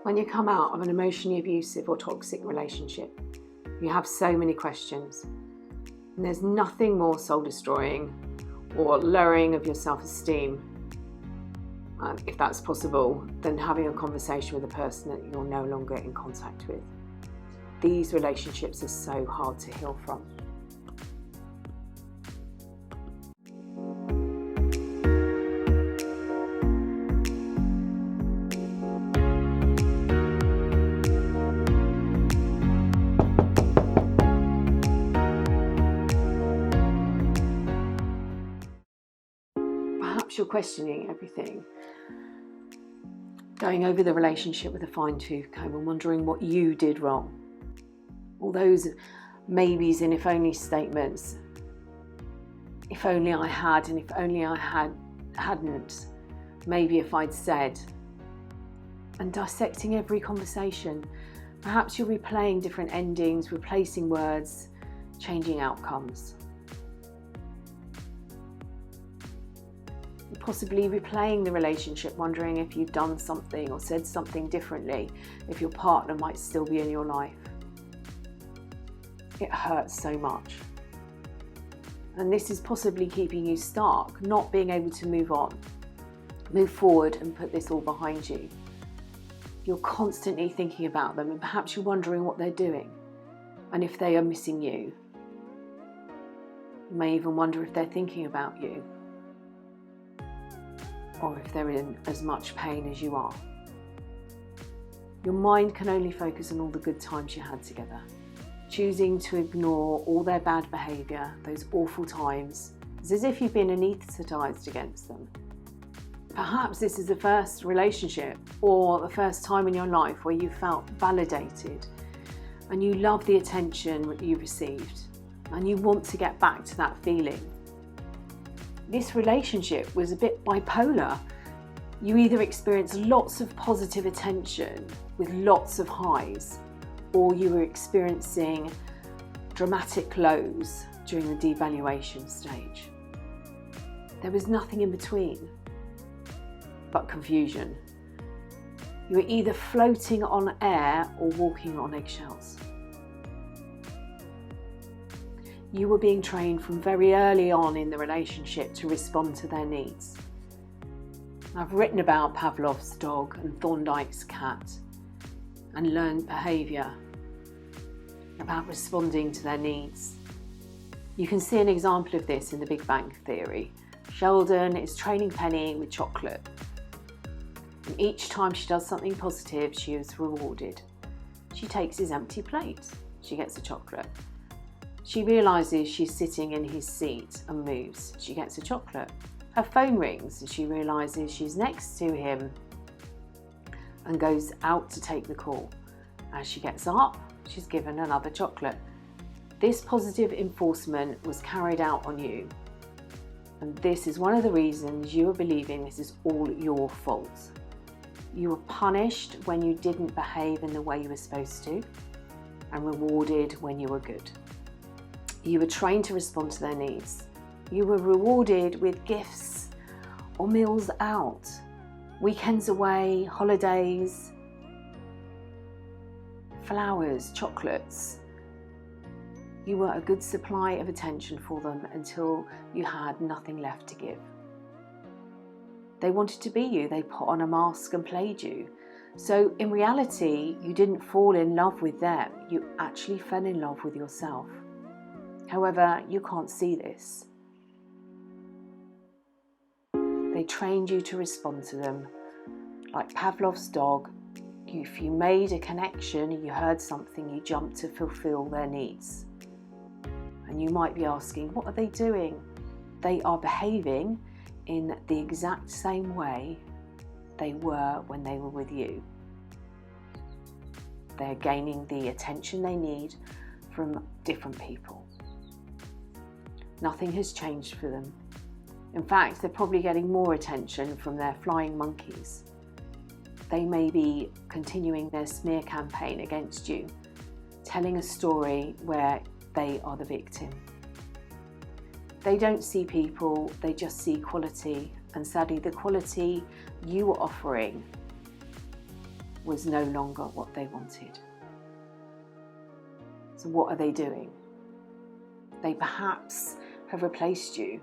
When you come out of an emotionally abusive or toxic relationship, you have so many questions. And there's nothing more soul-destroying or lowering of your self-esteem, if that's possible, than having a conversation with a person that you're no longer in contact with. These relationships are so hard to heal from. Perhaps you're questioning everything, going over the relationship with a fine-tooth comb and wondering what you did wrong. All those maybes and if only statements. If only I had, and if only I hadn't. Maybe if I'd said. And dissecting every conversation. Perhaps you're replaying different endings, replacing words, changing outcomes. Possibly replaying the relationship, wondering if you've done something or said something differently, if your partner might still be in your life. It hurts so much. And this is possibly keeping you stuck, not being able to move on, move forward and put this all behind you. You're constantly thinking about them, and perhaps you're wondering what they're doing and if they are missing you. You may even wonder if they're thinking about you, or if they're in as much pain as you are. Your mind can only focus on all the good times you had together, choosing to ignore all their bad behaviour, those awful times. It's as if you've been anaesthetised against them. Perhaps this is the first relationship or the first time in your life where you felt validated and you love the attention that you received and you want to get back to that feeling. This relationship was a bit bipolar. You either experienced lots of positive attention with lots of highs, or you were experiencing dramatic lows during the devaluation stage. There was nothing in between but confusion. You were either floating on air or walking on eggshells. You were being trained from very early on in the relationship to respond to their needs. I've written about Pavlov's dog and Thorndike's cat and learned behaviour about responding to their needs. You can see an example of this in The Big Bang Theory. Sheldon is training Penny with chocolate. And each time she does something positive, she is rewarded. She takes his empty plate. She gets a chocolate. She realises she's sitting in his seat and moves. She gets a chocolate. Her phone rings and she realises she's next to him and goes out to take the call. As she gets up, she's given another chocolate. This positive enforcement was carried out on you. And this is one of the reasons you are believing this is all your fault. You were punished when you didn't behave in the way you were supposed to, and rewarded when you were good. You were trained to respond to their needs. You were rewarded with gifts or meals out, weekends away, holidays, flowers, chocolates. You were a good supply of attention for them until you had nothing left to give. They wanted to be you. They put on a mask and played you. So in reality, you didn't fall in love with them. You actually fell in love with yourself. However, you can't see this. They trained you to respond to them. Like Pavlov's dog, if you made a connection, you heard something, you jumped to fulfill their needs. And you might be asking, what are they doing? They are behaving in the exact same way they were when they were with you. They're gaining the attention they need from different people. Nothing has changed for them. In fact, they're probably getting more attention from their flying monkeys. They may be continuing their smear campaign against you, telling a story where they are the victim. They don't see people, they just see quality, and sadly the quality you are offering was no longer what they wanted. So what are they doing? They perhaps have replaced you,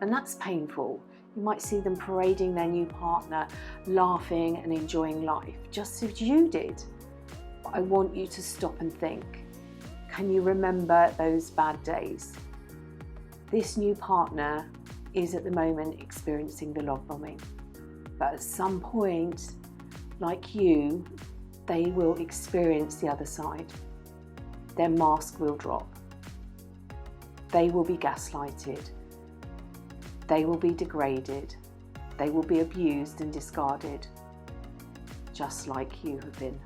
and that's painful. You might see them parading their new partner, laughing and enjoying life, just as you did. But I want you to stop and think. Can you remember those bad days? This new partner is at the moment experiencing the love bombing. But at some point, like you, they will experience the other side. Their mask will drop. They will be gaslighted. They will be degraded. They will be abused and discarded, just like you have been.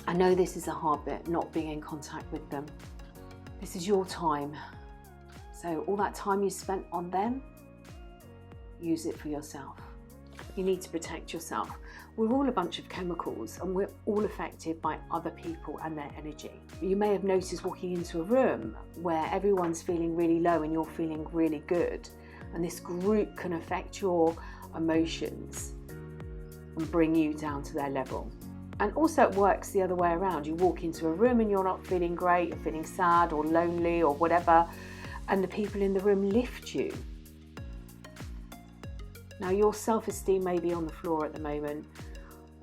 I know this is a hard bit, not being in contact with them. This is your time. So all that time you spent on them, use it for yourself. You need to protect yourself. We're all a bunch of chemicals and we're all affected by other people and their energy. You may have noticed walking into a room where everyone's feeling really low and you're feeling really good, and this group can affect your emotions and bring you down to their level. And also it works the other way around. You walk into a room and you're not feeling great, you're feeling sad or lonely or whatever, and the people in the room lift you. Now your self-esteem may be on the floor at the moment.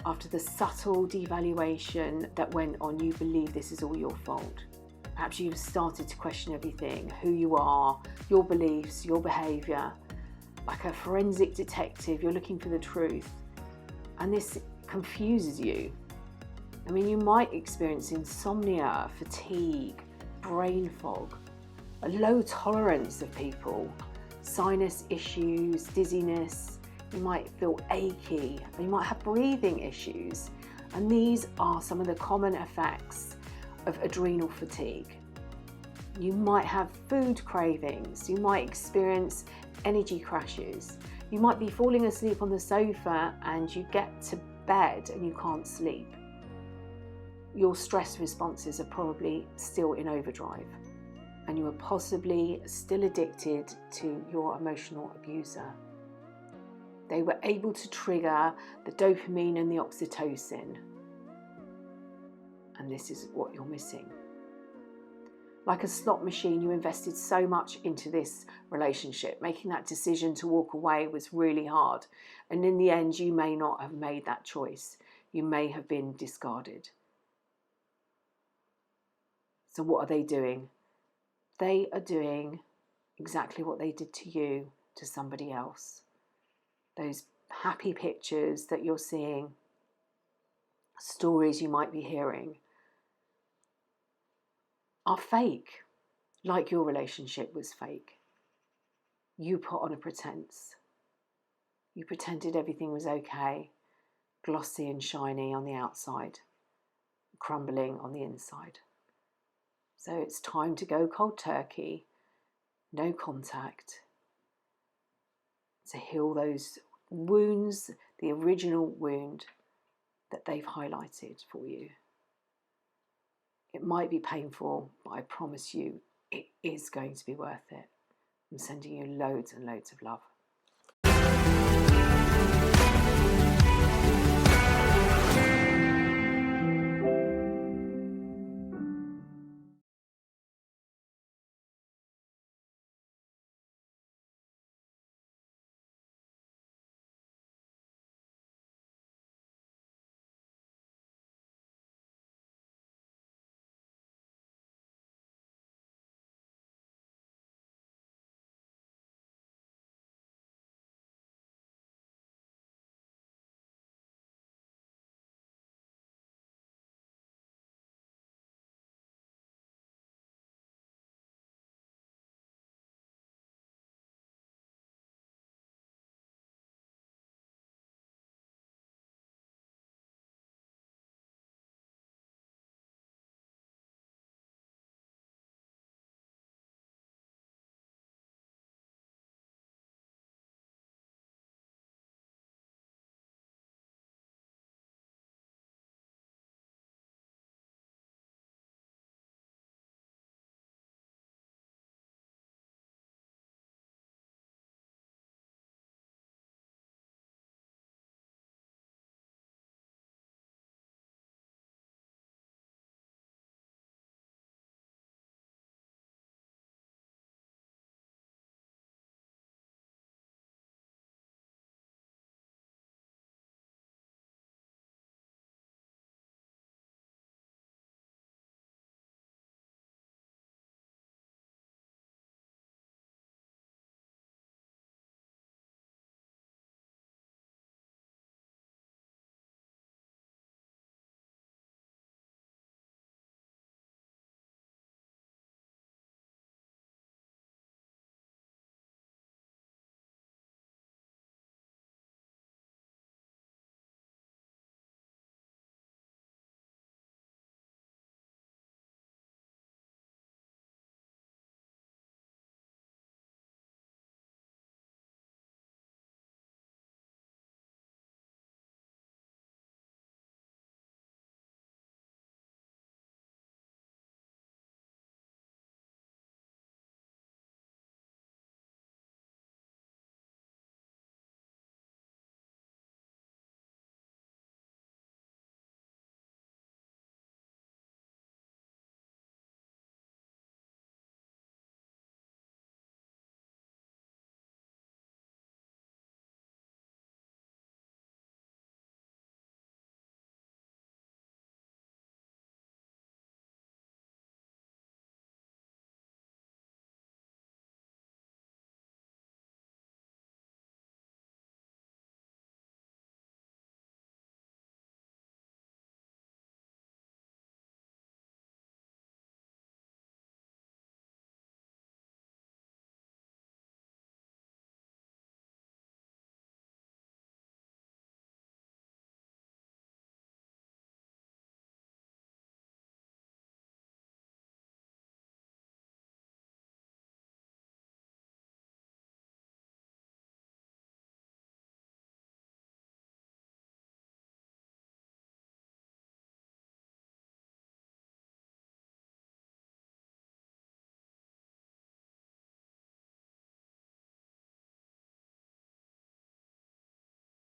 After the subtle devaluation that went on, you believe this is all your fault. Perhaps you've started to question everything, who you are, your beliefs, your behaviour. Like a forensic detective, you're looking for the truth. And this confuses you. I mean, you might experience insomnia, fatigue, brain fog, a low tolerance of people, sinus issues, dizziness. You might feel achy, and you might have breathing issues. And these are some of the common effects of adrenal fatigue. You might have food cravings. You might experience energy crashes. You might be falling asleep on the sofa and you get to bed and you can't sleep. Your stress responses are probably still in overdrive, and you are possibly still addicted to your emotional abuser. They were able to trigger the dopamine and the oxytocin, and this is what you're missing. Like a slot machine, you invested so much into this relationship. Making that decision to walk away was really hard, and in the end you may not have made that choice. You may have been discarded. So what are they doing? They are doing exactly what they did to you to somebody else. Those happy pictures that you're seeing, stories you might be hearing, are fake, like your relationship was fake. You put on a pretense. You pretended everything was okay, glossy and shiny on the outside, crumbling on the inside. So it's time to go cold turkey, no contact, to heal those wounds, the original wound that they've highlighted for you. It might be painful, but I promise you it is going to be worth it. I'm sending you loads and loads of love.